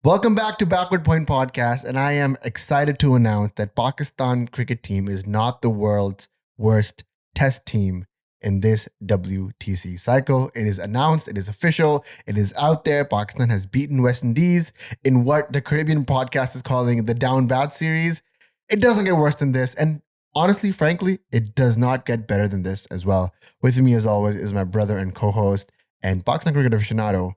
Welcome back to Backward Point Podcast, and I am excited to announce that Pakistan cricket team is not the world's worst test team in this WTC cycle. It is announced, it is official, it is out there. Pakistan has beaten West Indies in what the Caribbean podcast is calling the Down Bad series. It doesn't get worse than this, and honestly, frankly, it does not get better than this as well. With me, as always, is my brother and co-host and Pakistan cricket aficionado,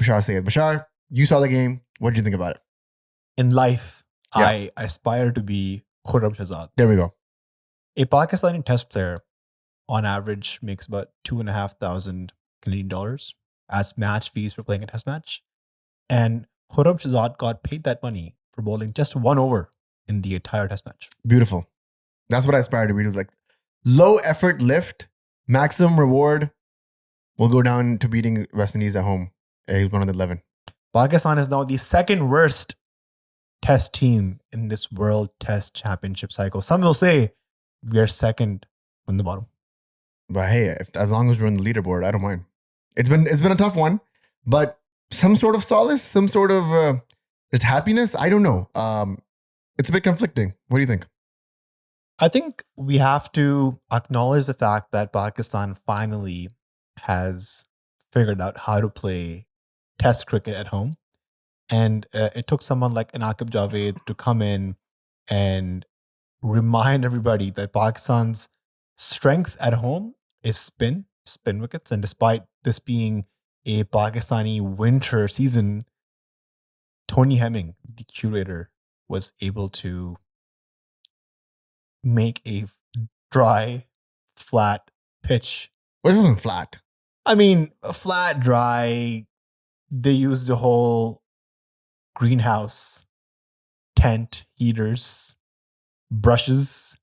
Bashar Sayed. Bashar, you saw the game. What did you think about it? In life, Yeah. I aspire to be Huraira. There we go. A Pakistani test player, on average, makes about $2,500 Canadian dollars as match fees for playing a test match. And Huraira got paid that money for bowling just one over in the entire test match. Beautiful. That's what I aspire to be. Like low effort lift, maximum reward. We'll go down to beating West Indies at home. A 111. Pakistan is now the second worst test team in this World Test Championship cycle. Some will say we are second from the bottom. But hey, as long as we're on the leaderboard, I don't mind. It's been a tough one, but some sort of solace, some sort of just happiness. I don't know. It's a bit conflicting. What do you think? I think we have to acknowledge the fact that Pakistan finally has figured out how to play test cricket at home. And it took someone like Anaqib Javed to come in and remind everybody that Pakistan's strength at home is spin wickets. And despite this being a Pakistani winter season, Tony Hemming, the curator, was able to make a dry, flat pitch. Well, this wasn't flat. I mean, flat, dry. They used the whole greenhouse, tent, heaters, brushes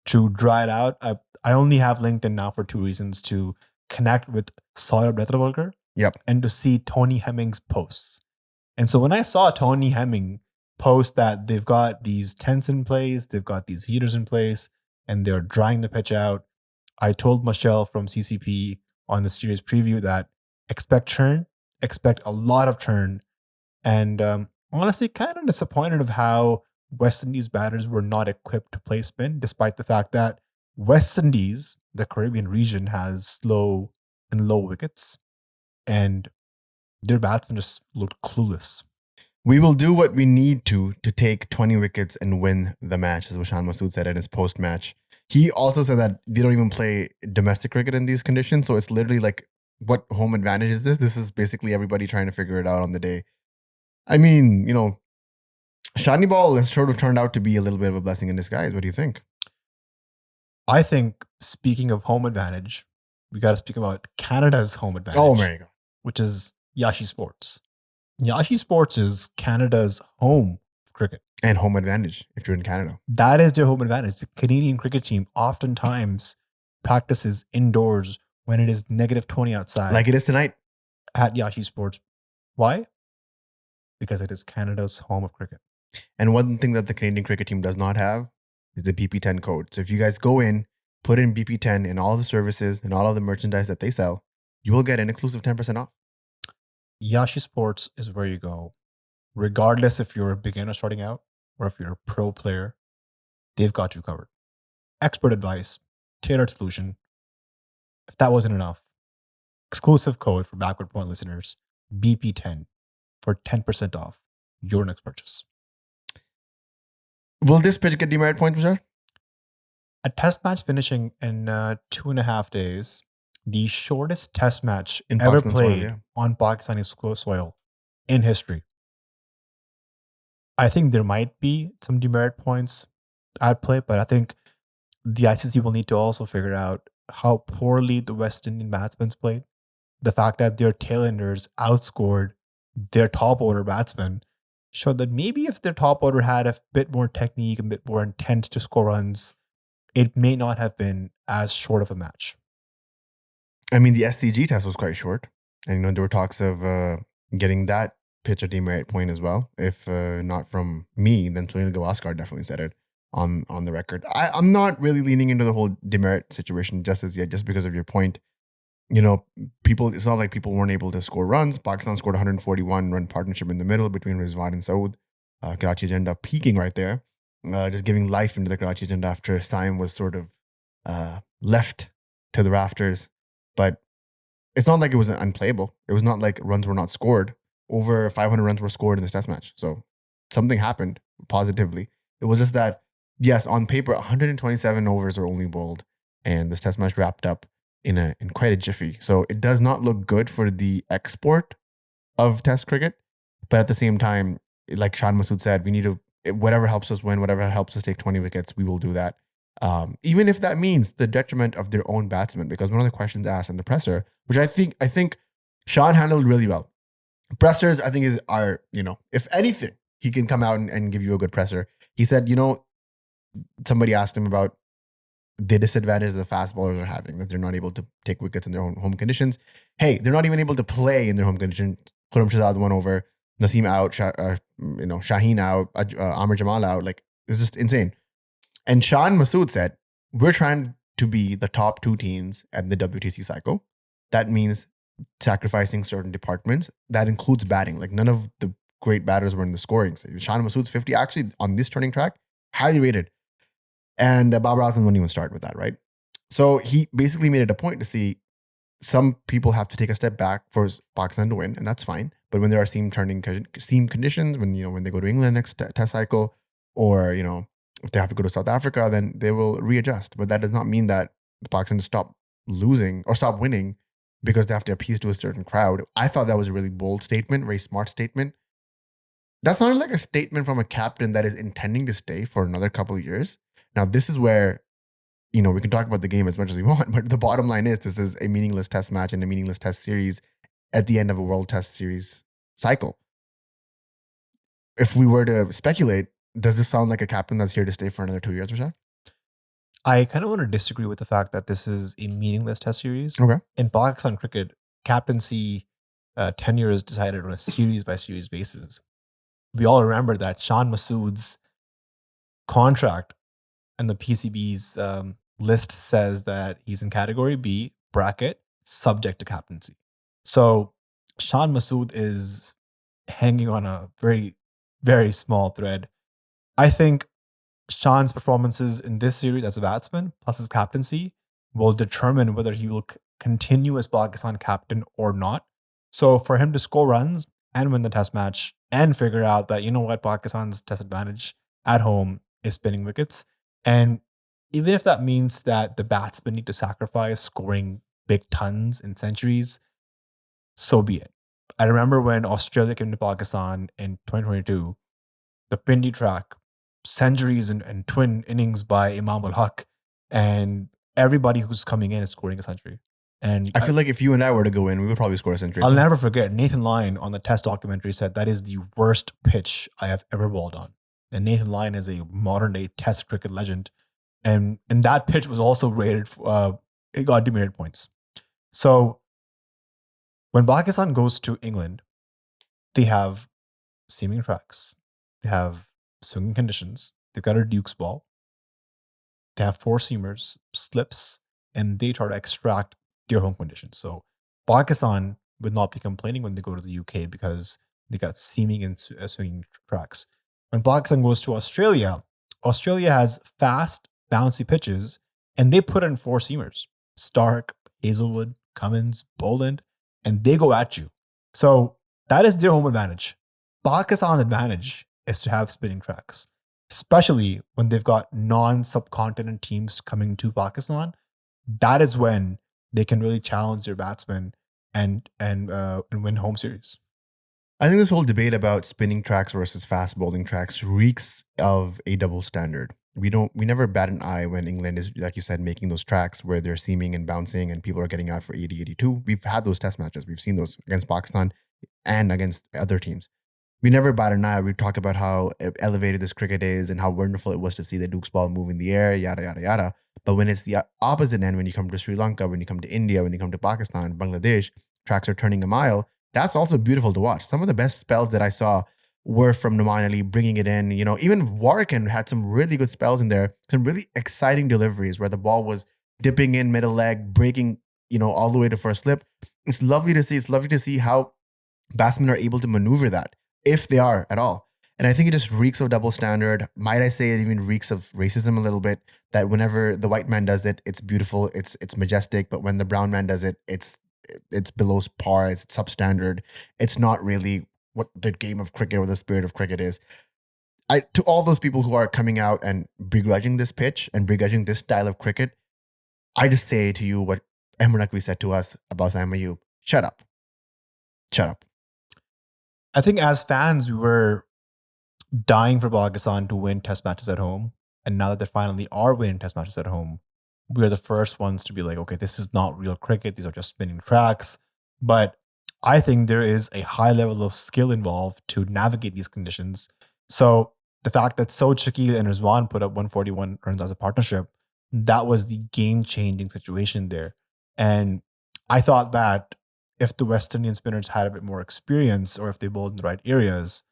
to dry it out. I only have LinkedIn now for two reasons: to connect with Saurabh Netravalkar, Yep, and to see Tony Hemming's posts. And so when I saw Tony Hemming post that they've got these tents in place, they've got these heaters in place, and they're drying the pitch out, I told Michelle from CCP on the series preview that expect churn, expect a lot of churn. And honestly, kind of disappointed of how West Indies batters were not equipped to play spin, despite the fact that West Indies, the Caribbean region, has slow and low wickets, and their batsmen just looked clueless. we will do what we need to take 20 wickets and win the match, as Washan Masood said in his post-match. He also said that they don't even play domestic cricket in these conditions, so it's literally like, what home advantage is this? This is basically everybody trying to figure it out on the day. I mean, Shani Ball has sort of turned out to be a little bit of a blessing in disguise. What do you think? I think, speaking of home advantage, we got to speak about Canada's home advantage. Oh, there you go. Which is Yashi Sports. Yashi Sports is Canada's home of cricket. And home advantage if you're in Canada. That is their home advantage. The Canadian cricket team oftentimes practices indoors when it is -20 outside. Like it is tonight. At Yashi Sports. Why? Because it is Canada's home of cricket. And one thing that the Canadian cricket team does not have is the BP10 code. So if you guys go in, put in BP10 in all of the services and all of the merchandise that they sell, you will get an exclusive 10% off. Yashi Sports is where you go. Regardless if you're a beginner starting out or if you're a pro player, they've got you covered. Expert advice, tailored solution. If that wasn't enough, exclusive code for Backward Point listeners, BP10 for 10% off your next purchase. Will this pitch get demerit points, Bashar? A test match finishing in 2.5 days, the shortest test match In ever Pakistan soil, played yeah. on Pakistani soil in history. I think there might be some demerit points at play, but I think the ICC will need to also figure out how poorly the West Indian batsmen played. The fact that their tailenders outscored their top order batsmen showed that maybe if their top order had a bit more technique, a bit more intent to score runs, it may not have been as short of a match. I mean, the SCG test was quite short. And there were talks of getting that pitch a demerit point as well. If not from me, then Sunil Gavaskar definitely said it on the record. I'm not really leaning into the whole demerit situation just as yet, just because of your point. it's not like people weren't able to score runs. Pakistan scored 141 run partnership in the middle between Rizwan and Saud. Karachi agenda peaking right there, just giving life into the Karachi agenda after Saim was sort of left to the rafters. But it's not like it was unplayable. It was not like runs were not scored. Over 500 runs were scored in this test match. So something happened positively. It was just that, yes, on paper, 127 overs were only bowled, and this test match wrapped up in quite a jiffy. So it does not look good for the export of test cricket. But at the same time, like Shan Masood said, we need to, whatever helps us win, whatever helps us take 20 wickets, we will do that. Even if that means the detriment of their own batsmen, because one of the questions asked in the presser, which I think Shan handled really well. Pressers, I think, if anything, he can come out and give you a good presser. He said, somebody asked him about the disadvantage the fast bowlers are having, that they're not able to take wickets in their own home conditions. Hey, they're not even able to play in their home conditions. Khurram Shahzad won over, Naseem out, Shaheen out, Amir Jamal out. Like, it's just insane. And Shan Masood said, we're trying to be the top two teams at the WTC cycle. That means sacrificing certain departments. That includes batting. Like, none of the great batters were in the scoring. So Shan Masood's 50 actually on this turning track, highly rated. And Babar Azam wouldn't even start with that, right? So he basically made it a point to see some people have to take a step back for Pakistan to win, and that's fine. But when there are seam conditions, when they go to England next test cycle, or if they have to go to South Africa, then they will readjust. But that does not mean that Pakistan stop losing or stop winning because they have to appease to a certain crowd. I thought that was a really bold statement, very smart statement. That's not like a statement from a captain that is intending to stay for another couple of years. Now, this is where, we can talk about the game as much as we want, but the bottom line is this is a meaningless test match and a meaningless test series at the end of a World Test Series cycle. If we were to speculate, does this sound like a captain that's here to stay for another 2 years, Rashad? I kind of want to disagree with the fact that this is a meaningless test series. Okay. In Pakistan cricket, captaincy tenure is decided on a series by series basis. We all remember that Shan Masood's contract and the PCB's list says that he's in category B, bracket, subject to captaincy. So Shan Masood is hanging on a very, very small thread. I think Shan's performances in this series as a batsman, plus his captaincy, will determine whether he will continue as Pakistan captain or not. So for him to score runs and win the test match and figure out that, Pakistan's test advantage at home is spinning wickets. And even if that means that the batsmen need to sacrifice scoring big tons in centuries, so be it. I remember when Australia came to Pakistan in 2022, the Pindi track, centuries and twin innings by Imam ul Haq, and everybody who's coming in is scoring a century. And I feel like if you and I were to go in, we would probably score a century. I'll never forget, Nathan Lyon on the test documentary said that is the worst pitch I have ever bowled on. And Nathan Lyon is a modern day test cricket legend. And that pitch was also rated, it got demerit points. So when Pakistan goes to England, they have seaming tracks. They have swinging conditions. They've got a Duke's ball. They have four seamers, slips, and they try to extract their home conditions. So Pakistan would not be complaining when they go to the UK because they got seaming and swinging tracks. When Pakistan goes to Australia, Australia has fast, bouncy pitches, and they put in four seamers: Stark, Hazelwood, Cummins, Boland, and they go at you. So that is their home advantage. Pakistan's advantage is to have spinning tracks, especially when they've got non-subcontinent teams coming to Pakistan. That is when they can really challenge their batsmen and win home series. I think this whole debate about spinning tracks versus fast bowling tracks reeks of a double standard. We never bat an eye when England is, like you said, making those tracks where they're seaming and bouncing and people are getting out for 80, 82. We've had those test matches. We've seen those against Pakistan and against other teams. We never bat an eye. We talk about how elevated this cricket is and how wonderful it was to see the Duke's ball move in the air, yada, yada, yada. But when it's the opposite end, when you come to Sri Lanka, when you come to India, when you come to Pakistan, Bangladesh, tracks are turning a mile. That's also beautiful to watch. Some of the best spells that I saw were from Noman Ali bringing it in. Even Warwican had some really good spells in there, some really exciting deliveries where the ball was dipping in middle leg, breaking, all the way to first slip. It's lovely to see. It's lovely to see how batsmen are able to maneuver that, if they are at all. And I think it just reeks of double standard. Might I say it even reeks of racism a little bit, that whenever the white man does it, it's beautiful, it's majestic, but when the brown man does it, it's below par, it's substandard. It's not really what the game of cricket or the spirit of cricket is. To all those people who are coming out and begrudging this pitch and begrudging this style of cricket, I just say to you what Emre Nakvi said to us about Sam Ayub. Shut up. Shut up. I think as fans, we were dying for Pakistan to win test matches at home. And now that they finally are winning test matches at home, we are the first ones to be like, okay, this is not real cricket. These are just spinning tracks. But I think there is a high level of skill involved to navigate these conditions. So the fact that Shakil and Rizwan put up 141 runs as a partnership, that was the game-changing situation there. And I thought that if the West Indian spinners had a bit more experience, or if they bowled in the right areas,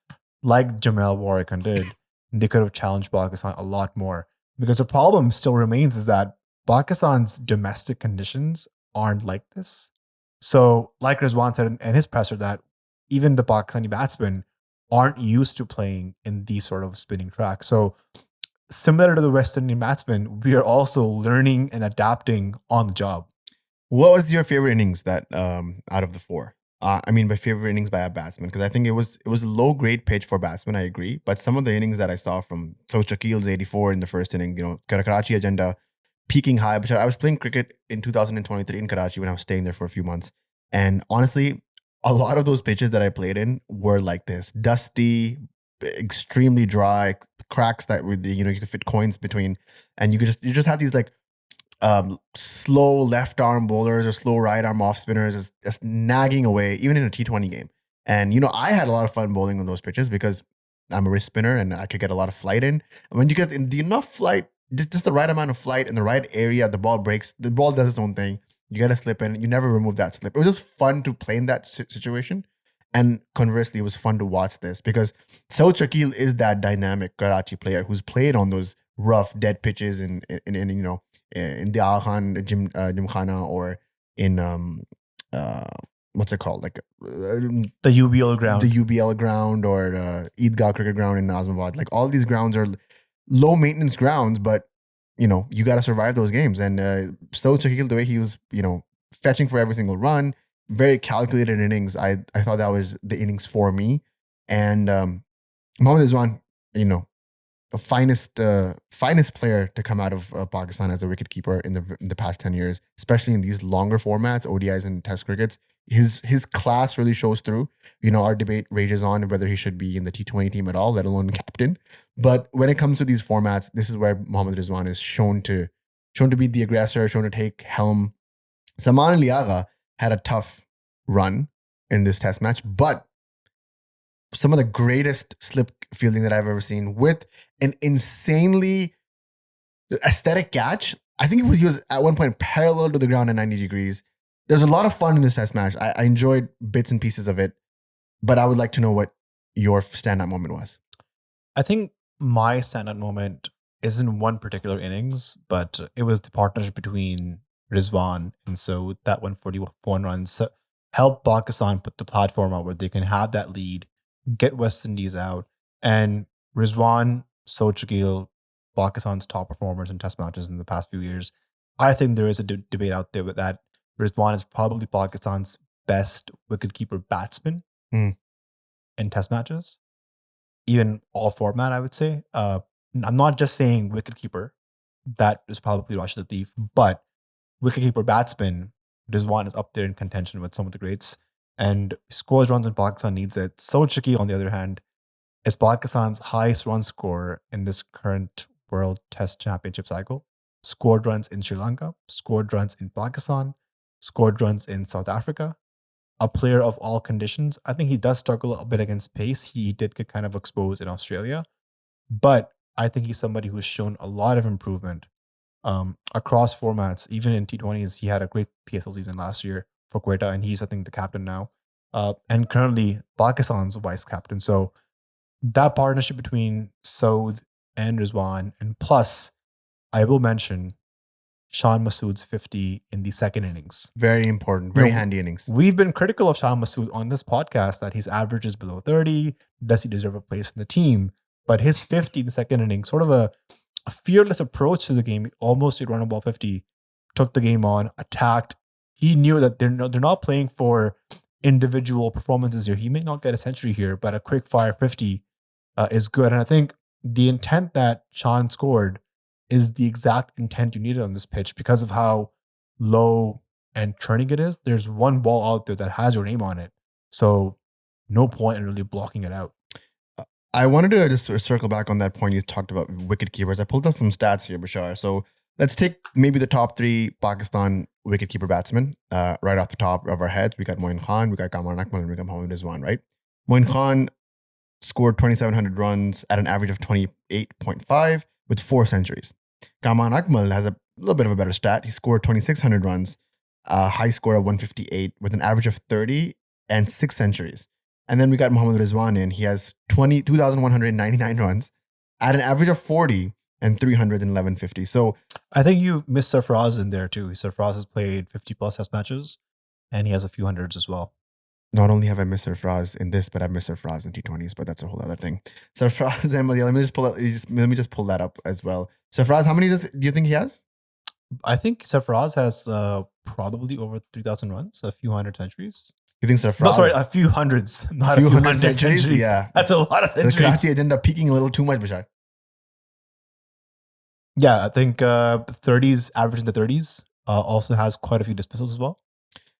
like Jamel Warrican did, they could have challenged Pakistan a lot more. Because the problem still remains is that Pakistan's domestic conditions aren't like this. So, like Rizwan said in his presser, that even the Pakistani batsmen aren't used to playing in these sort of spinning tracks. So, similar to the West Indian batsmen, we are also learning and adapting on the job. What was your favorite innings that out of the four? I mean, by favorite innings by a batsman, because I think it was a low grade pitch for batsmen. I agree, but some of the innings that I saw from Shakil's 84 in the first inning, Karachi agenda, peaking high. But I was playing cricket in 2023 in Karachi when I was staying there for a few months, and honestly, a lot of those pitches that I played in were like this: dusty, extremely dry, cracks that would you could fit coins between, and you just have these like slow left arm bowlers or slow right arm off spinners just nagging away, even in a T20 game. And I had a lot of fun bowling on those pitches because I'm a wrist spinner and I could get a lot of flight in. And when you get the enough flight, just the right amount of flight in the right area, the ball breaks, the ball does its own thing. You get a slip in, you never remove that slip. It was just fun to play in that situation. And conversely, it was fun to watch this because Shakil is that dynamic Karachi player who's played on those rough dead pitches in the Aghan Gymkhana or in what's it called, like the UBL ground or Eidgah cricket ground in Nazimabad. Like all these grounds are low maintenance grounds, but you got to survive those games. And Shakil, the way he was fetching for every single run, very calculated innings. I thought that was the innings for me. And Mohammad Rizwan, the finest player to come out of Pakistan as a wicketkeeper in the past 10 years, especially in these longer formats, ODIs and Test crickets. His class really shows through. Our debate rages on whether he should be in the T20 team at all, let alone captain. But when it comes to these formats, this is where Mohammad Rizwan is shown to be the aggressor, shown to take helm. Saman Liaga had a tough run in this Test match, but some of the greatest slip fielding that I've ever seen with an insanely aesthetic catch. I think he was at one point parallel to the ground at 90 degrees. There's a lot of fun in this Test match. I enjoyed bits and pieces of it, but I would like to know what your standout moment was. I think my standout moment isn't one particular innings, but it was the partnership between Rizwan and so that 141 runs helped Pakistan put the platform out where they can have that lead, get West Indies out, and Rizwan, Shakil, Pakistan's top performers in Test matches in the past few years. I think there is a debate out there with that Rizwan is probably Pakistan's best wicketkeeper batsman in Test matches, even all format. I would say. I'm not just saying wicketkeeper. That is probably Rashid Latif, but wicketkeeper batsman, Rizwan is up there in contention with some of the greats. And scores runs when Pakistan needs it. Shakil, on the other hand, is Pakistan's highest run scorer in this current World Test Championship cycle. Scored runs in Sri Lanka, scored runs in Pakistan, scored runs in South Africa. A player of all conditions. I think he does struggle a bit against pace. He did get kind of exposed in Australia. But I think he's somebody who's shown a lot of improvement across formats. Even in T20s, he had a great PSL season last year for Quetta, and he's, I think, the captain now. And currently Pakistan's vice captain. So that partnership between Saud and Rizwan, and plus, I will mention Shan Masood's 50 in the second innings. Very important, very handy innings. We've been critical of Shan Masood on this podcast that his average is below 30. Does he deserve a place in the team? But his 50 in the second inning, sort of a fearless approach to the game, almost hit run ball 50, took the game on, attacked. He knew that they're not playing for individual performances here. He may not get a century here, but a quick fire 50 is good. And I think the intent that Shan scored is the exact intent you needed on this pitch because of how low and churning it is. There's one ball out there that has your name on it. So no point in really blocking it out. I wanted to just circle back on that point you talked about wicket keepers. I pulled up some stats here, Bashar. So let's take maybe the top 3 Pakistan wicketkeeper batsmen right off the top of our heads. We got Moin Khan, we got Kamran Akmal, and we got Mohammad Rizwan, right? Moin Khan scored 2,700 runs at an average of 28.5 with 4 centuries. Kamran Akmal has a little bit of a better stat. He scored 2,600 runs, a high score of 158 with an average of 30 and 6 centuries. And then we got Mohammad Rizwan in. He has 2,199 runs at an average of 40 and 311.50. So I think you missed Sarfaraz in there too. Sarfaraz has played 50 plus test matches and he has a few hundreds as well. Not only have I missed Sarfaraz in this, but I've missed Sarfaraz in T20s, but that's a whole other thing. Sarfaraz, Emily, let me just pull that up as well. Sarfaraz, how many do you think he has? I think Sarfaraz has probably over 3,000 runs, a few hundred centuries. You think Sarfaraz? No, sorry, a few hundreds, not a few hundred centuries. Yeah. That's a lot of centuries. The Karachi agenda peaking a little too much, Bashar. Yeah, I think 30s, average in the 30s, also has quite a few dismissals as well.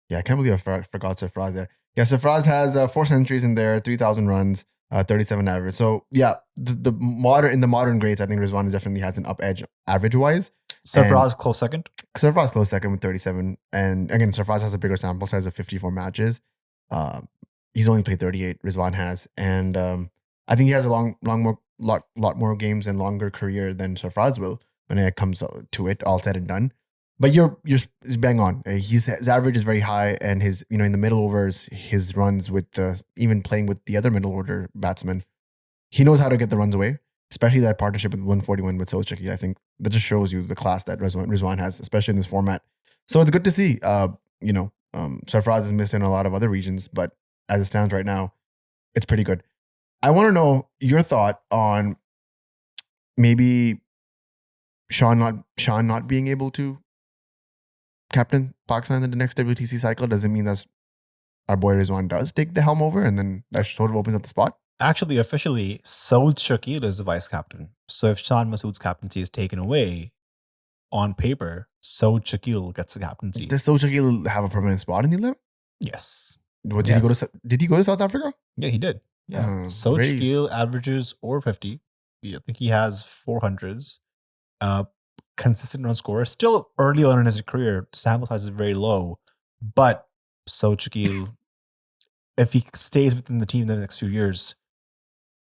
Yeah, I can't believe I forgot Sarfaraz there. Yeah, Sarfaraz has 4 centuries in there, 3,000 runs, 37 average. So yeah, the modern grades, I think Rizwan definitely has an up edge average wise. Sarfaraz close second. Sarfaraz close second with 37, and again, Sarfaraz has a bigger sample size of 54 matches. He's only played 38. Rizwan has, and I think he has a lot more games and longer career than Sarfaraz will when it comes to it, all said and done. But you're bang on. His average is very high, and his in the middle overs, his runs with even playing with the other middle order batsmen, he knows how to get the runs away. Especially that partnership with 141 with Sochaki. I think that just shows you the class that Rizwan has, especially in this format. So it's good to see. Sarfaraz is missing a lot of other regions, but as it stands right now, it's pretty good. I want to know your thought on maybe Shan not being able to captain Pakistan in the next WTC cycle. Does it mean that our boy Rizwan does take the helm over and then that sort of opens up the spot? Actually, officially, Saud Shakil is the vice captain. So if Shan Masood's captaincy is taken away, on paper, Saud Shakil gets the captaincy. Does Saud Shakil have a permanent spot in the 11? Yes. Did he go to South Africa? Yeah, he did. Yeah. Saud Shakil averages over 50. I think he has 400s. Consistent run scorer. Still early on in his career, sample size is very low. But Saud Shakil, if he stays within the team in the next few years,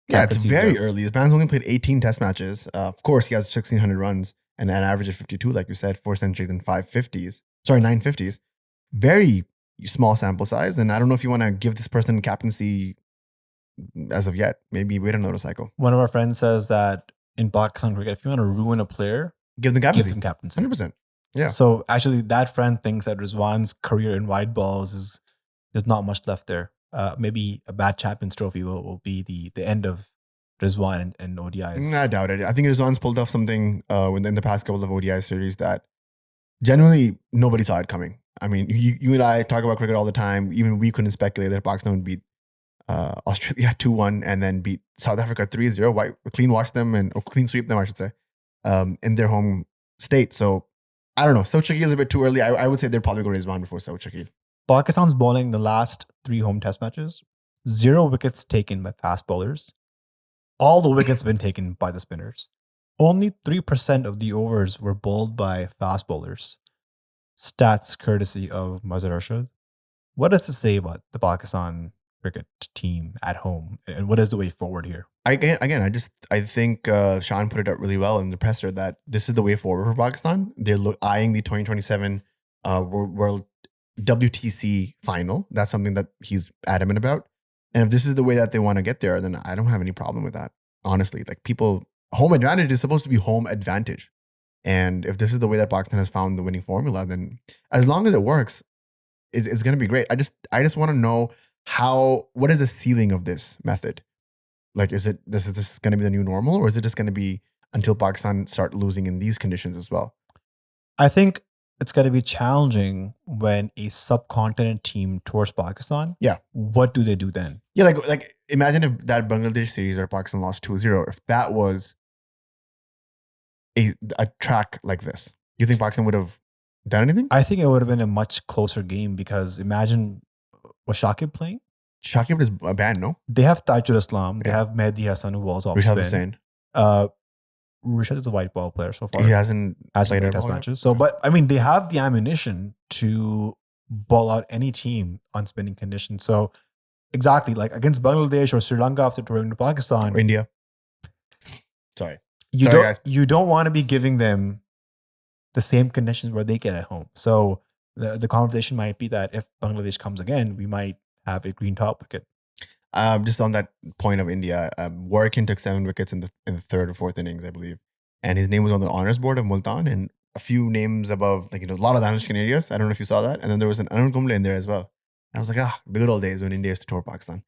yeah, it's very early. His man's only played 18 test matches. Of course, he has 1,600 runs and an average of 52, like you said, 4 centuries and 950s. Very small sample size. And I don't know if you want to give this person captaincy as of yet. Maybe wait another cycle. One of our friends says that in Pakistan cricket, if you want to ruin a player, give them captaincy. 100%. Yeah. So actually, that friend thinks that Rizwan's career in wide balls is there's not much left there. Maybe a bad Champions Trophy will be the end of Rizwan and ODIs. I doubt it. I think Rizwan's pulled off something in the past couple of ODI series that generally nobody saw it coming. I mean, you and I talk about cricket all the time. Even we couldn't speculate that Pakistan would beat Australia 2-1 and then beat South Africa 3-0. Clean sweep them, I should say, in their home state. So I don't know. Saud Shakil is a bit too early. I would say they'd probably go Rizwan before Saud Shakil. Pakistan's bowling the last 3 home test matches, 0 wickets taken by fast bowlers. All the wickets been taken by the spinners. Only 3% of the overs were bowled by fast bowlers. Stats courtesy of Mazhar Arshad. What does it say about the Pakistan cricket team at home? And what is the way forward here? I think Shan put it up really well in the presser that this is the way forward for Pakistan. They're eyeing the 2027 World WTC final. That's something that he's adamant about. And if this is the way that they want to get there, then I don't have any problem with that. Honestly, home advantage is supposed to be home advantage. And if this is the way that Pakistan has found the winning formula, then as long as it works, it's going to be great. I just want to know what is the ceiling of this method? Like, this going to be the new normal, or is it just going to be until Pakistan start losing in these conditions as well? I think it's going to be challenging when a subcontinent team tours Pakistan. Yeah. What do they do then? Yeah, like imagine if that Bangladesh series where Pakistan lost 2-0, if that was a track like this, you think Pakistan would have done anything? I think it would have been a much closer game because imagine, was Shakib playing? Shakib is banned, no? They have Tajul Islam. They Yeah. have Mehdi Hassan, who balls off Rishad spin. Hussain. Rishad is a white ball player so far. He hasn't played played test ball yet? matches. So, but I mean, they have the ammunition to ball out any team on spinning conditions. So, exactly, like against Bangladesh or Sri Lanka after touring to Pakistan, Or India. Sorry. You don't want to be giving them the same conditions where they get at home. So the conversation might be that if Bangladesh comes again, we might have a green top wicket. Just on that point of India, Warkin took 7 wickets in the third or fourth innings, I believe, and his name was on the honors board of Multan, and a few names above, like, a lot of Danish Canadians. I don't know if you saw that, and then there was an Anand Kumble in there as well. I was like, the good old days when India used to tour Pakistan.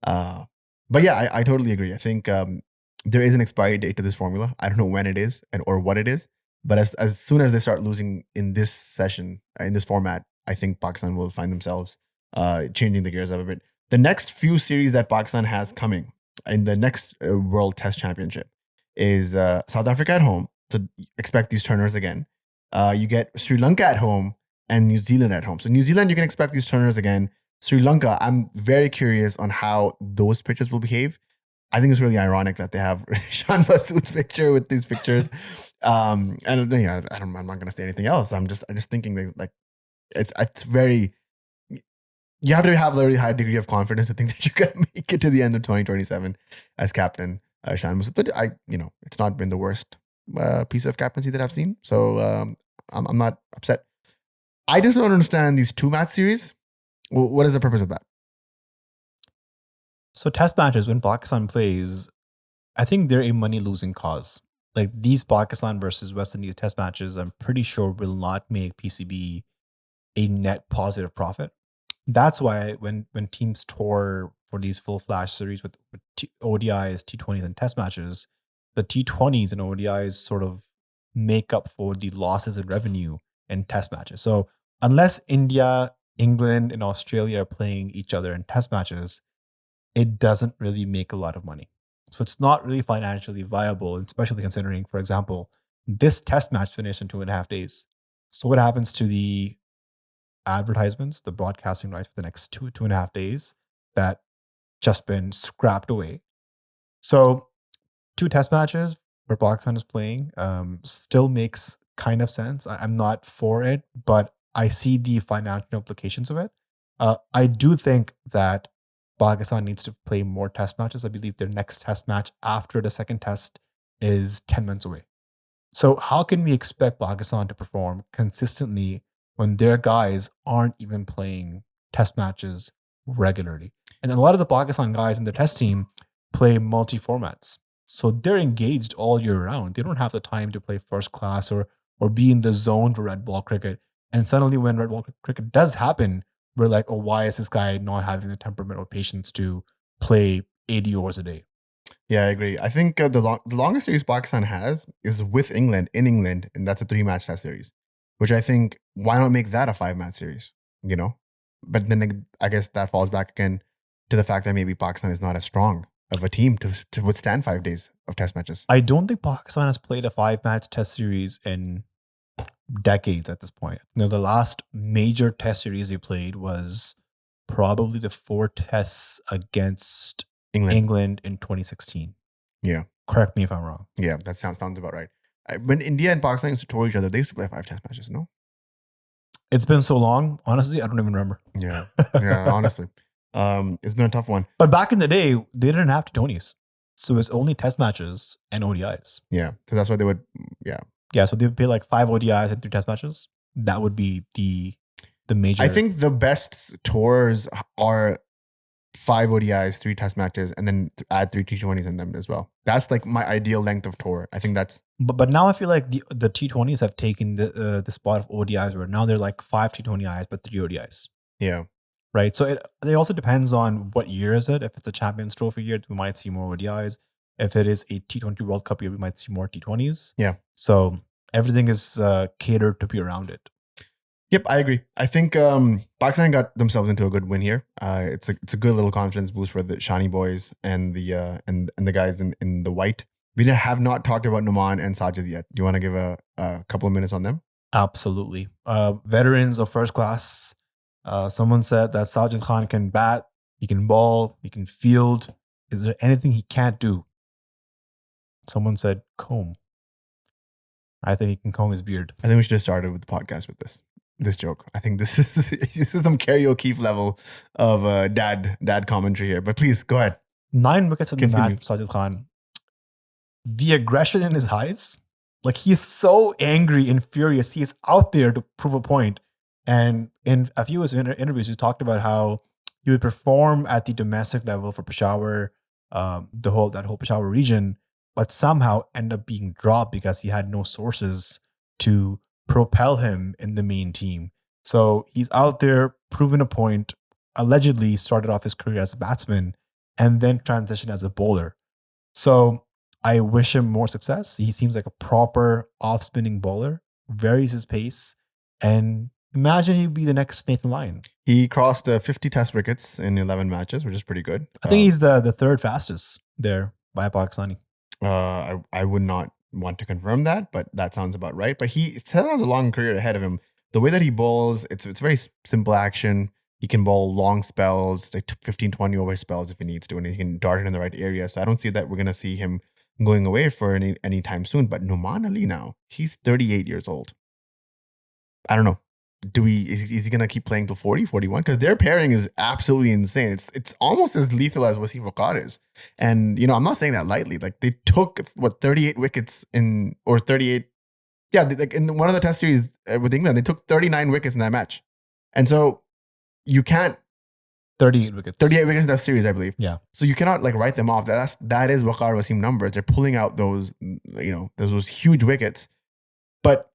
But yeah, I totally agree. I think there is an expiry date to this formula. I don't know when it is or what it is, but as soon as they start losing in this session, in this format, I think Pakistan will find themselves changing the gears up a bit. The next few series that Pakistan has coming in the next World Test Championship is South Africa at home. So expect these turners again. You get Sri Lanka at home and New Zealand at home. So New Zealand, you can expect these turners again. Sri Lanka, I'm very curious on how those pitches will behave. I think it's really ironic that they have Shan Masood's picture with these pictures. And I'm not going to say anything else. I'm just thinking that, like, it's very. You have to have a really high degree of confidence to think that you're going to make it to the end of 2027 as captain, Shan Masood. But it's not been the worst piece of captaincy that I've seen. So I'm not upset. I just don't understand these 2-match series. What is the purpose of that? So test matches, when Pakistan plays, I think they're a money-losing cause. Like these Pakistan versus West Indies test matches, I'm pretty sure will not make PCB a net positive profit. That's why when teams tour for these full flash series with ODIs, T20s, and test matches, the T20s and ODIs sort of make up for the losses in revenue in test matches. So unless India, England, and Australia are playing each other in test matches, it doesn't really make a lot of money. So it's not really financially viable, especially considering, for example, this test match finished in 2.5 days. So what happens to the advertisements, the broadcasting rights for the next 2.5 days that just been scrapped away? So 2 test matches where Pakistan is playing still makes kind of sense. I'm not for it, but I see the financial implications of it. I do think that Pakistan needs to play more test matches. I believe their next test match after the second test is 10 months away. So how can we expect Pakistan to perform consistently when their guys aren't even playing test matches regularly? And a lot of the Pakistan guys in the test team play multi-formats. So they're engaged all year round. They don't have the time to play first class or be in the zone for red ball cricket. And suddenly when red ball cricket does happen, we're like, oh, why is this guy not having the temperament or patience to play 80 overs a day? Yeah, I agree. I think the longest series Pakistan has is with England, in England, and that's a 3-match test series, which I think, why not make that a 5-match series, But then I guess that falls back again to the fact that maybe Pakistan is not as strong of a team to withstand 5 days of test matches. I don't think Pakistan has played a 5-match test series in decades at this point. The last major test series they played was probably the 4 tests against England in 2016. Yeah. Correct me if I'm wrong. Yeah, that sounds about right. When India and Pakistan used to tour each other, they used to play 5 test matches, no? It's been so long. Honestly, I don't even remember. Yeah, honestly. It's been a tough one. But back in the day, they didn't have T20s. So it was only test matches and ODIs. Yeah, so that's why they would, Yeah, so they would play like 5 ODIs and 3 test matches. That would be the major. I think the best tours are 5 ODIs, 3 test matches, and then add 3 T20s in them as well. That's like my ideal length of tour. I think that's But now I feel like the T20s have taken the spot of ODIs, where now they're like 5 T20Is but 3 ODIs. yeah. Right. So it also depends on what year is it. If it's a Champions Trophy year, we might see more ODIs. If it is a T20 World Cup year, we might see more T20s. Yeah. So everything is catered to be around it. Yep, I agree. I think Pakistan got themselves into a good win here. It's a good little confidence boost for the Shani boys and the and the guys in the white. We have not talked about Noman and Sajid yet. Do you want to give a couple of minutes on them? Absolutely. Veterans of first class. Someone said that Sajid Khan can bat, he can ball, he can field. Is there anything he can't do? Someone said comb. I think he can comb his beard. I think we should have started with the podcast with this joke. I think this is some karaoke level of dad commentary here. But please go ahead. 9 wickets in the Continue. match, Sajid Khan. The aggression in his eyes, like he's so angry and furious. He is out there to prove a point. And in a few of his interviews, he talked about how he would perform at the domestic level for Peshawar, that whole Peshawar region, but somehow end up being dropped because he had no sources to propel him in the main team. So he's out there proving a point, allegedly started off his career as a batsman and then transitioned as a bowler. So I wish him more success. He seems like a proper off-spinning bowler, varies his pace, and imagine he'd be the next Nathan Lyon. He crossed 50 test wickets in 11 matches, which is pretty good. I think he's the third fastest there by a Pakistani. I would not want to confirm that, but that sounds about right. But he still has a long career ahead of him. The way that he bowls, it's very simple action. He can bowl long spells, like 15, 20 over spells if he needs to, and he can dart it in the right area. So I don't see that we're going to see him going away for any time soon. But Noman Ali now, he's 38 years old. I don't know. Is he going to keep playing till 40, 41? Because their pairing is absolutely insane. It's almost as lethal as Wasim Waqar is. And, I'm not saying that lightly. Like, they took, 38 wickets or 38. Yeah, like in one of the test series with England, they took 39 wickets in that match. And so you can't. 38 wickets. 38 wickets in that series, I believe. Yeah. So you cannot write them off. That is Waqar Wasim numbers. They're pulling out those, those huge wickets. But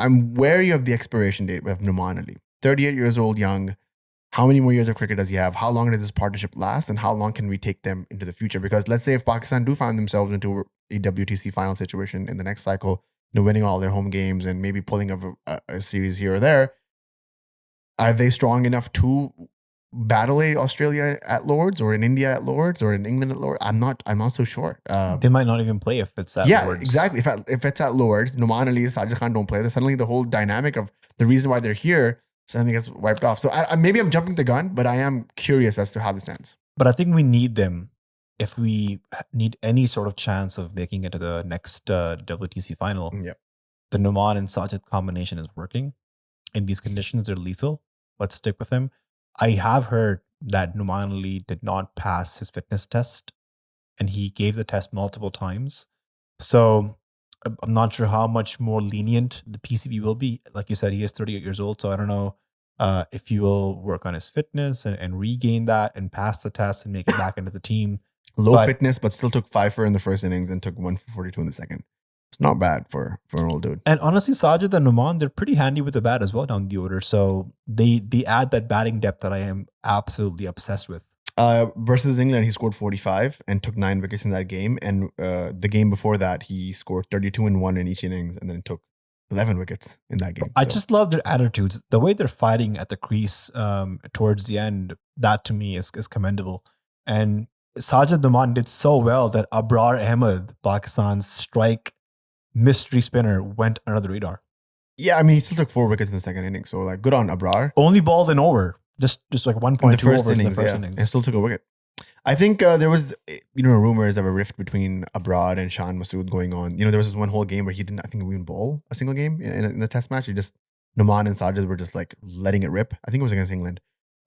I'm wary of the expiration date of Noman Ali. 38 years old, young. How many more years of cricket does he have? How long does this partnership last? And how long can we take them into the future? Because let's say if Pakistan do find themselves into a WTC final situation in the next cycle, winning all their home games and maybe pulling up a series here or there, are they strong enough to battle Australia at Lords or in India at Lords or in England at Lords? I'm not so sure. They might not even play if it's at Lords. Exactly. If it's at Lords, Noman Ali, Sajid Khan don't play. Then suddenly the whole dynamic of the reason why they're here suddenly gets wiped off. So maybe I'm jumping the gun, but I am curious as to how this ends. But I think we need them if we need any sort of chance of making it to the next WTC final. Yeah. The Noman and Sajid combination is working. In these conditions, they're lethal. Let's stick with him. I have heard that Noman Ali did not pass his fitness test and he gave the test multiple times. So I'm not sure how much more lenient the PCB will be. Like you said, he is 38 years old. So I don't know if he will work on his fitness and regain that and pass the test and make it back into the team. Low fitness, but still took 5 for in the first innings and took 1 for 42 in the second. It's not bad for an old dude. And honestly, Sajid and Noman, they're pretty handy with the bat as well down the order. So they add that batting depth that I am absolutely obsessed with. Versus England, he scored 45 and took 9 wickets in that game. And the game before that, he scored 32 and 1 in each innings and then took 11 wickets in that game. I just love their attitudes. The way they're fighting at the crease towards the end, that to me is commendable. And Sajid Noman did so well that Abrar Ahmed, Pakistan's strike mystery spinner, went under the radar. Yeah, I mean, he still took 4 wickets in the second inning. So, good on Abrar. Only balled an over. Just like 1.2 overs in the first innings. And still took a wicket. I think there was, rumors of a rift between Abrar and Shan Masood going on. There was this one whole game where he didn't, I think, even bowl a single game in the test match. Noman and Sajid were just letting it rip. I think it was against England.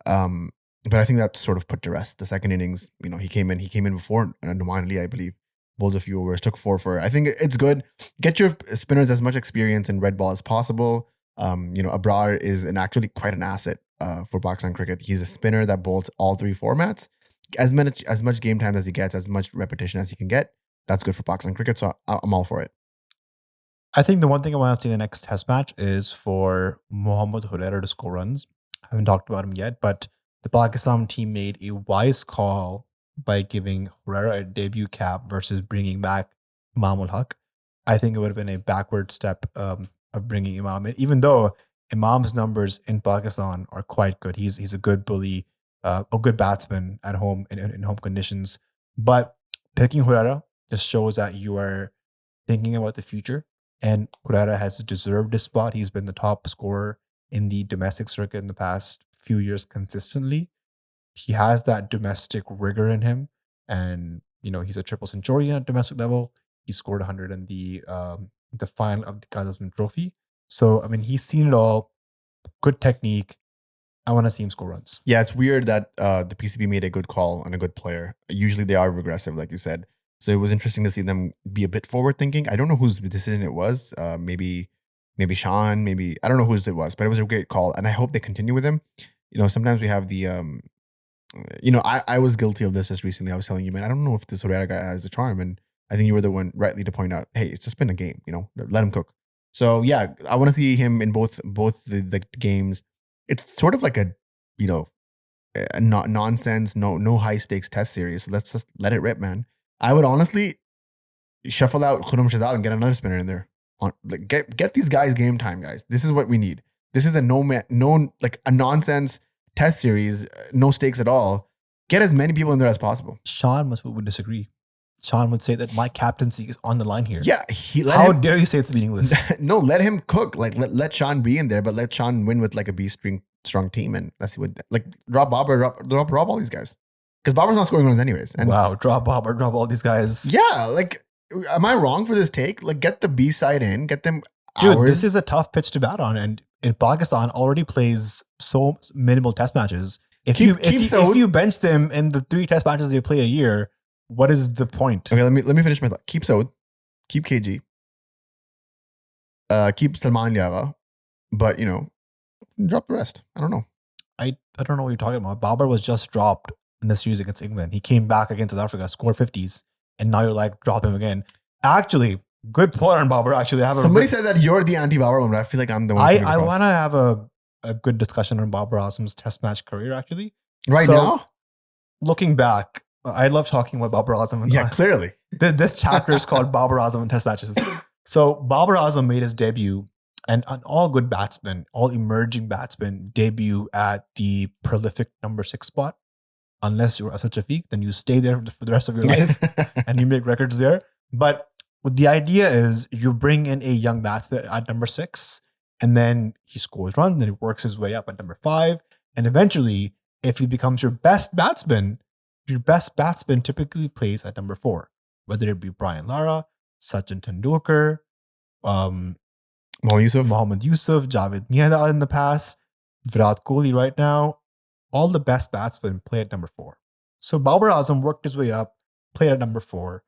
But I think that sort of put to rest. The second innings, he came in before Noman Ali, I believe, bowled a few overs, took 4 for. I think it's good. Get your spinners as much experience in red ball as possible. Abrar is actually quite an asset for Pakistan cricket. He's a spinner that bowls all three formats. As much game time as he gets, as much repetition as he can get, that's good for Pakistan cricket. So I'm all for it. I think the one thing I want to see in the next test match is for Mohammad Huraira to score runs. I haven't talked about him yet, but the Pakistan team made a wise call by giving Huraira a debut cap versus bringing back Imam ul Haq. I think it would have been a backward step of bringing Imam in, even though Imam's numbers in Pakistan are quite good. He's a good bully, a good batsman at home in home conditions. But picking Huraira just shows that you are thinking about the future. And Huraira has deserved this spot. He's been the top scorer in the domestic circuit in the past few years consistently. He has that domestic rigor in him. And, he's a triple centurion at domestic level. He scored 100 in the final of the Qazasman Trophy. So, he's seen it all. Good technique. I want to see him score runs. Yeah, it's weird that the PCB made a good call on a good player. Usually they are regressive, like you said. So it was interesting to see them be a bit forward thinking. I don't know whose decision it was. Maybe Shan, maybe I don't know whose it was, but it was a great call, and I hope they continue with him. Sometimes we have the I was guilty of this just recently. I was telling you, man, I don't know if this Huraira guy has the charm, and I think you were the one rightly to point out, hey, it's just been a game. Let him cook. So yeah, I want to see him in both the games. It's sort of like a not nonsense, no high stakes test series. So let's just let it rip, man. I would honestly shuffle out Khurram Shahzad and get another spinner in there. Get these guys game time, guys. This is what we need. This is a a nonsense test series, no stakes at all. Get as many people in there as possible. Shan would disagree. Shan would say that my captaincy is on the line here. Yeah, how dare you say it's meaningless? No, let him cook. Let Shan be in there, but let Shan win with a B strong team, and let's see what drop Babar, drop all these guys. Because Babar's not scoring runs anyways. And wow, drop Babar, drop all these guys. Yeah, am I wrong for this take? Get the B side in, get them Dude, hours. This is a tough pitch to bat on. And in Pakistan already plays so minimal test matches. If you bench them in the 3 test matches they play a year, what is the point? Okay, let me finish my thought. Keep Saud, keep KG, keep Salman Liaga, but drop the rest. I don't know. I don't know what you're talking about. Babar was just dropped in the series against England. He came back against South Africa, scored 50s, and now you're drop him again. Actually, good point on Babar. Actually, somebody said that you're the anti-Babar one, but I feel like I'm the one. I want to have a good discussion on Babar Azam's test match career, actually. Now? Looking back, I love talking about Babar Azam. Yeah, clearly. This chapter is called Babar Azam and test matches. So Babar Azam made his debut, and an all good batsman, all emerging batsman, debut at the prolific number 6 spot. Unless you're Asad Shafiq, then you stay there for the rest of your life and you make records there. But the idea is you bring in a young batsman at number 6, and then he scores runs, then he works his way up at number 5. And eventually, if he becomes your best batsman typically plays at number 4, whether it be Brian Lara, Sachin Tendulkar, Mohammad Yusuf, Javed Miandar in the past, Virat Kohli right now. All the best batsmen play at number 4. So Babar Azam worked his way up, played at number 4,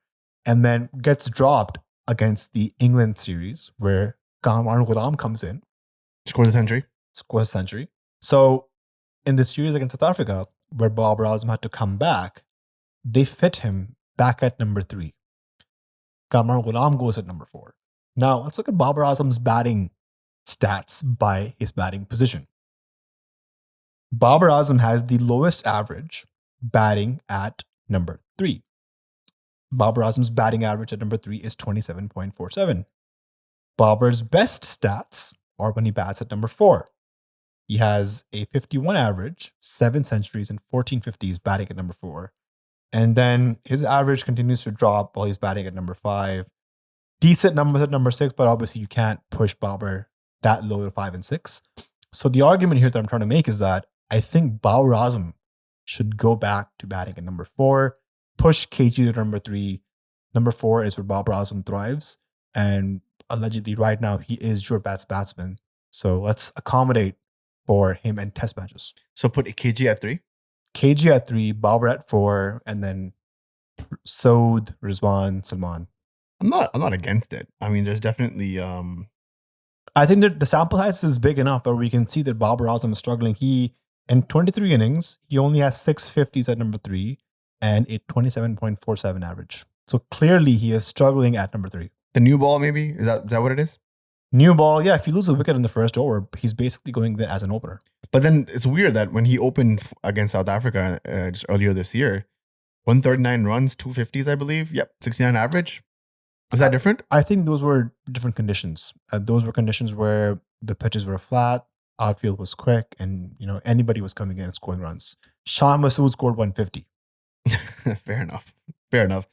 and then gets dropped against the England series where Kamran Ghulam comes in. Scores a century. So in the series against South Africa, where Babar Azam had to come back, they fit him back at number 3. Kamran Ghulam goes at number 4. Now let's look at Babar Azam's batting stats by his batting position. Babar Azam has the lowest average batting at number 3. Babar Azam's batting average at number 3 is 27.47. Babar's best stats are when he bats at number 4. He has a 51 average, 7 centuries, and 14 50s batting at number 4. And then his average continues to drop while he's batting at number 5. Decent numbers at number 6, but obviously you can't push Babar that low to 5 and 6. So the argument here that I'm trying to make is that I think Babar Azam should go back to batting at number 4, push KG to number 3. Number 4 is where Babar Azam thrives. And allegedly right now, he is your batsman. So let's accommodate for him in test matches. So put KG at 3? KG at 3, Babar at 4, and then Saud, Rizwan, Salman. I'm not against it. There's definitely... I think that the sample size is big enough where we can see that Babar Azam is struggling. He In 23 innings, he only has 650s at number 3 and a 27.47 average. So clearly he is struggling at number 3. The new ball, maybe? Is that what it is? New ball, yeah. If you lose a wicket in the first over, he's basically going there as an opener. But then it's weird that when he opened against South Africa just earlier this year, 139 runs, 250s, I believe. Yep, 69 average. Was that different? I think those were different conditions. Those were conditions where the pitches were flat, outfield was quick, and anybody was coming in and scoring runs. Shan scored 150. Fair enough. Fair enough.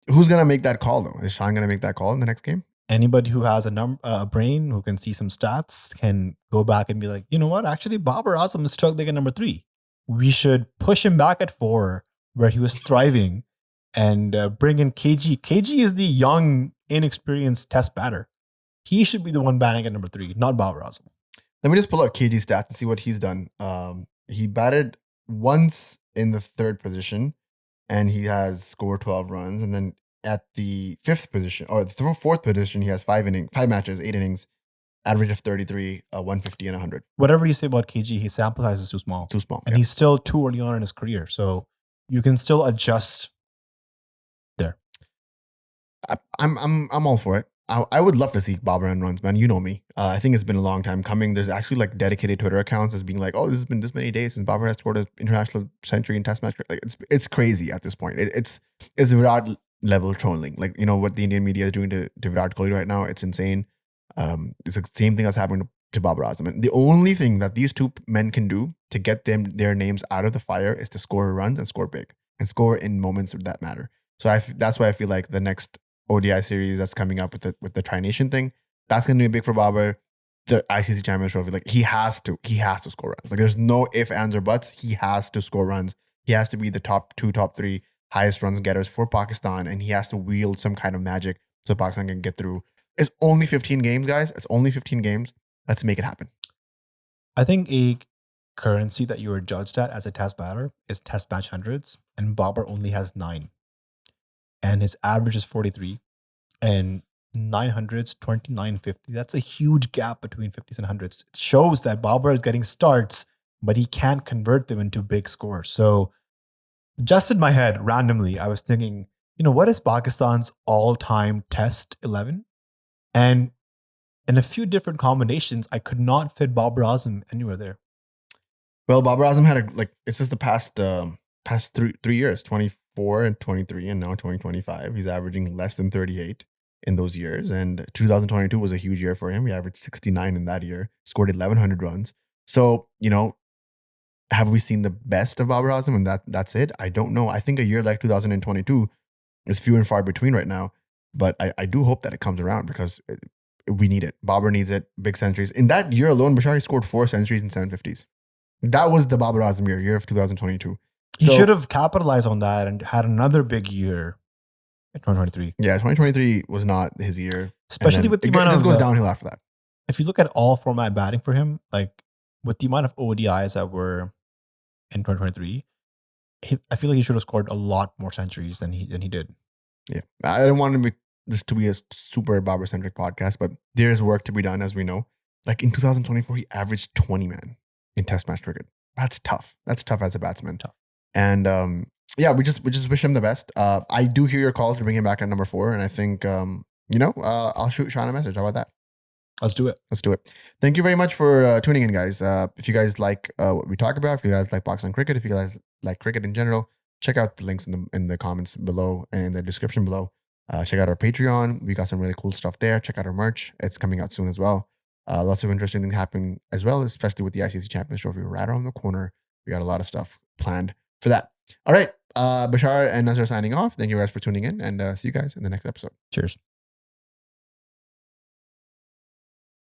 Who's gonna make that call though? Is Shan gonna make that call in the next game? Anybody who has a brain, who can see some stats, can go back and be like, you know what? Actually, Babar Azam is struggling at number 3. We should push him back at 4, where he was thriving, and bring in KG. KG is the young, inexperienced test batter. He should be the one batting at number 3, not Babar Azam. Let me just pull up KG's stats and see what he's done. He batted once in the 3rd position, and he has scored 12 runs. And then at the 5th position, or the 4th position, he has 5 matches, 8 innings, average of 33, 150, and 100. Whatever you say about KG, his sample size is too small. Too small. And he's still too early on in his career. So you can still adjust there. I'm all for it. I would love to see Babar and runs, man. You know me. I think it's been a long time coming. There's actually like dedicated Twitter accounts as being like, oh, this has been this many days since Babar has scored an international century in Test match. Like it's crazy at this point. It's Virat level trolling. Like what the Indian media is doing to Virat Kohli right now. It's insane. It's the same thing that's happening to Babar Azam. And the only thing that these two men can do to get their names out of the fire is to score runs and score big and score in moments that matter. So that's why I feel like the next ODI series that's coming up with the Tri-Nation thing, that's going to be big for Babar. The ICC Champions Trophy, like he has to score runs. Like there's no ifs, ands, or buts. He has to score runs. He has to be the top 2, top 3 highest runs getters for Pakistan, and he has to wield some kind of magic so Pakistan can get through. It's only 15 games, guys. It's only 15 games. Let's make it happen. I think a currency that you are judged at as a test batter is test match hundreds, and Babar only has 9. And his average is 43, and 900s, 2950. That's a huge gap between 50s and 100s. It shows that Babar is getting starts, but he can't convert them into big scores. So just in my head, randomly, I was thinking, what is Pakistan's all-time test 11? And in a few different combinations, I could not fit Babar Azam anywhere there. Well, Babar Azam had it's just the past 3 years, 24 and 23, and now 2025. He's averaging less than 38 in those years. And 2022 was a huge year for him. He averaged 69 in that year, scored 1,100 runs. So, have we seen the best of Babar Azam and that's it? I don't know. I think a year like 2022 is few and far between right now. But I do hope that it comes around because we need it. Babar needs it. Big centuries. In that year alone, Bashar scored 4 centuries in 750s. That was the Babar Azam year of 2022. He should have capitalized on that and had another big year in 2023. Yeah, 2023 was not his year. Especially with the amount it just of... goes downhill after that. If you look at all format batting for him, like with the amount of ODIs that were in 2023, I feel like he should have scored a lot more centuries than he did. Yeah, I don't want this to be a super Babar-centric podcast, but there is work to be done, as we know. Like in 2024, he averaged 20, man, in Test match cricket. That's tough. That's tough as a batsman. Tough. And yeah, we just wish him the best. I do hear your call to bring him back at number 4, and I think I'll shoot Shan a message. How about that? Let's do it. Let's do it. Thank you very much for tuning in, guys. If you guys like what we talk about, if you guys like Pakistan cricket, if you guys like cricket in general, check out the links in the comments below and in the description below. Check out our Patreon. We got some really cool stuff there. Check out our merch. It's coming out soon as well. Lots of interesting things happening as well, especially with the ICC Champions Trophy right around the corner. We got a lot of stuff planned for that. All right. Bashar and Nazar signing off. Thank you guys for tuning in, and see you guys in the next episode. Cheers.